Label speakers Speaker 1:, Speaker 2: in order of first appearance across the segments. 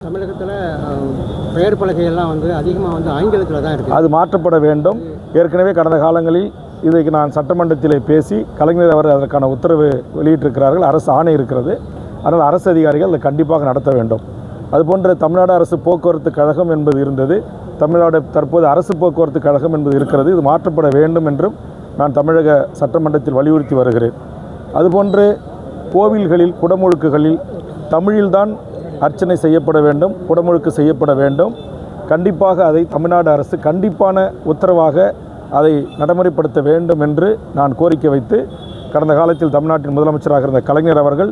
Speaker 1: தமிழகத்தில் பெயர் பலகையெல்லாம் அதிகமாக ஆங்கிலத்தில் தான் இருக்குது.
Speaker 2: அது மாற்றப்பட வேண்டும். ஏற்கனவே கடந்த காலங்களில் இதைக்கு நான் சட்டமன்றத்தில் பேசி கலைஞர் அவர் அதற்கான உத்தரவு வெளியிட்டிருக்கிறார்கள். அரசு ஆணை இருக்கிறது. அதனால் அரசு அதிகாரிகள் அதை கண்டிப்பாக நடத்த வேண்டும். அதுபோன்ற தமிழ்நாடு அரசு போக்குவரத்து கழகம் என்பது இருந்தது. தமிழ்நாடு தற்போது அரசு போக்குவரத்து கழகம் என்பது இருக்கிறது. இது மாற்றப்பட வேண்டும் என்றும் நான் தமிழக சட்டமன்றத்தில் வலியுறுத்தி வருகிறேன். அதுபோன்று கோவில்களில் குடமுழுக்குகளில் தமிழில்தான் அர்ச்சனை செய்யப்பட வேண்டும், குடமுழுக்கு செய்யப்பட வேண்டும். கண்டிப்பாக அதை தமிழ்நாடு அரசு கண்டிப்பான உத்தரவாக அதை நடைமுறைப்படுத்த வேண்டும் என்று நான் கோரிக்கை வைத்து கடந்த காலத்தில் தமிழ்நாட்டின் முதலமைச்சராக இருந்த கலைஞர் அவர்கள்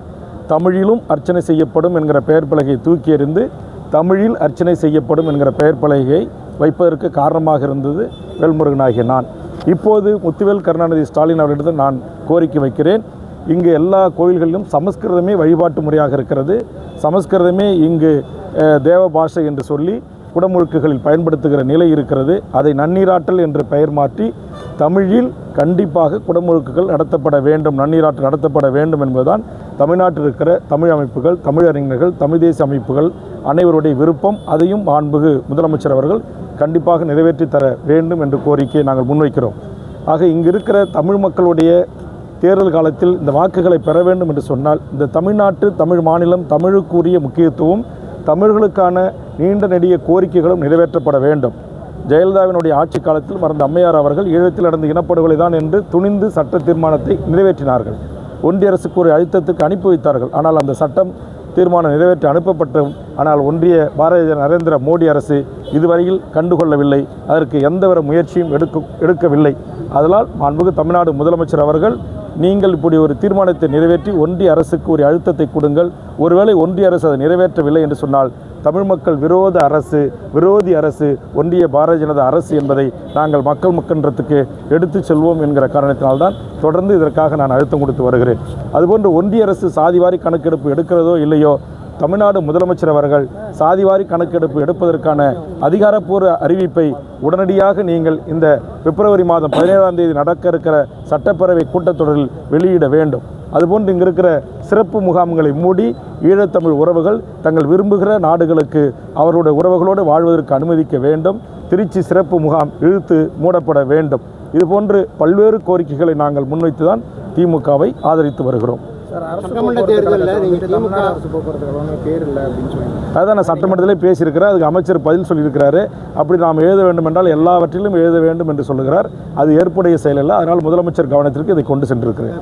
Speaker 2: தமிழிலும் அர்ச்சனை செய்யப்படும் என்கிற பெயர் பலகையை தூக்கி எறிந்து தமிழில் அர்ச்சனை செய்யப்படும் என்கிற பெயர் பலகையை வைப்பதற்கு காரணமாக இருந்தது வேல்முருகனாகிய நான். இப்போது முத்துவேல் கருணாநிதி ஸ்டாலின் அவர்களிடம் நான் கோரிக்கை வைக்கிறேன். இங்கு எல்லா கோவில்களிலும் சமஸ்கிருதமே வழிபாட்டு முறையாக இருக்கிறது. சமஸ்கிருதமே இங்கு தேவ பாஷை என்று சொல்லி குடமுழுக்குகளில் பயன்படுத்துகிற நிலை இருக்கிறது. அதை நன்னீராட்டல் என்று பெயர் மாற்றி தமிழில் கண்டிப்பாக குடமுழுக்குகள் நடத்தப்பட வேண்டும், நன்னீராட்டல் நடத்தப்பட வேண்டும் என்பதுதான் தமிழ்நாட்டில் இருக்கிற தமிழ் அமைப்புகள், தமிழறிஞர்கள், தமிழ் தேசிய அமைப்புகள் அனைவருடைய விருப்பம். அதையும் மாண்புமிகு முதலமைச்சர் அவர்கள் கண்டிப்பாக நிறைவேற்றி தர வேண்டும் என்ற கோரிக்கையை நாங்கள் முன்வைக்கிறோம். ஆக இங்கு இருக்கிற தமிழ் மக்களுடைய தேர்தல் காலத்தில் இந்த வாக்குகளை பெற வேண்டும் என்று சொன்னால் இந்த தமிழ்நாட்டு தமிழ் மாநிலம் தமிழுக்குரிய முக்கியத்துவம், தமிழர்களுக்கான நீண்ட நெடிய கோரிக்கைகளும் நிறைவேற்றப்பட வேண்டும். ஜெயலலிதாவினுடைய ஆட்சி காலத்தில் மறந்த அம்மையார் அவர்கள் ஈழத்தில் நடந்த இனப்படுகொலை தான் என்று துணிந்து சட்ட தீர்மானத்தை நிறைவேற்றினார்கள். ஒன்றிய அரசுக்கு ஒரு அழுத்தத்துக்கு அனுப்பி வைத்தார்கள். ஆனால் அந்த சட்டம் தீர்மானம் நிறைவேற்றி அனுப்பப்பட்டும் ஆனால் ஒன்றிய பாரதிய நரேந்திர மோடி அரசு இதுவரையில் கண்டுகொள்ளவில்லை. அதற்கு எந்தவித முயற்சியும் எடுக்கவில்லை. அதனால் மாண்புமிகு தமிழ்நாடு முதலமைச்சர் அவர்கள் நீங்கள் இப்படி ஒரு தீர்மானத்தை நிறைவேற்றி ஒன்றிய அரசுக்கு ஒரு அழுத்தத்தை கொடுங்கள். ஒருவேளை ஒன்றிய அரசு அதை நிறைவேற்றவில்லை என்று சொன்னால் தமிழ் மக்கள் விரோதி அரசு ஒன்றிய பாரதிய ஜனதா அரசு என்பதை நாங்கள் மக்கள் முக்கின்றத்துக்கு எடுத்து செல்வோம் என்கிற காரணத்தினால்தான் தொடர்ந்து இதற்காக நான் அழுத்தம் கொடுத்து வருகிறேன். அதுபோன்று ஒன்றிய அரசு சாதிவாரி கணக்கெடுப்பு எடுக்கிறதோ இல்லையோ, தமிழ்நாடு முதலமைச்சர் அவர்கள் சாதிவாரி கணக்கெடுப்பு எடுப்பதற்கான அதிகாரப்பூர்வ அறிவிப்பை உடனடியாக நீங்கள் இந்த பிப்ரவரி மாதம் 17ஆம் தேதி நடக்க இருக்கிற சட்டப்பேரவை கூட்டத்தொடரில் வெளியிட வேண்டும். அதுபோன்று இங்கு இருக்கிற சிறப்பு முகாம்களை மூடி ஈழத்தமிழ் உறவுகள் தங்கள் விரும்புகிற நாடுகளுக்கு அவர்களுடைய உறவுகளோடு வாழ்வதற்கு அனுமதிக்க வேண்டும். திருச்சி சிறப்பு முகாம் இழுத்து மூடப்பட வேண்டும். இதுபோன்று பல்வேறு கோரிக்கைகளை நாங்கள் முன்வைத்து தான் திமுகவை ஆதரித்து வருகிறோம். அதான் நான் சட்டமன்றத்திலே பேசியிருக்கிறேன். அதுக்கு அமைச்சர் பதில் சொல்லியிருக்கிறாரு. அப்படி நாம் எழுத வேண்டும் என்றால் எல்லாவற்றிலும் எழுத வேண்டும் என்று சொல்லுகிறார். அது ஏற்புடைய செயல் அல்ல. அதனால் முதலமைச்சர் கவனத்திற்கு இதை கொண்டு சென்றிருக்கிறேன்.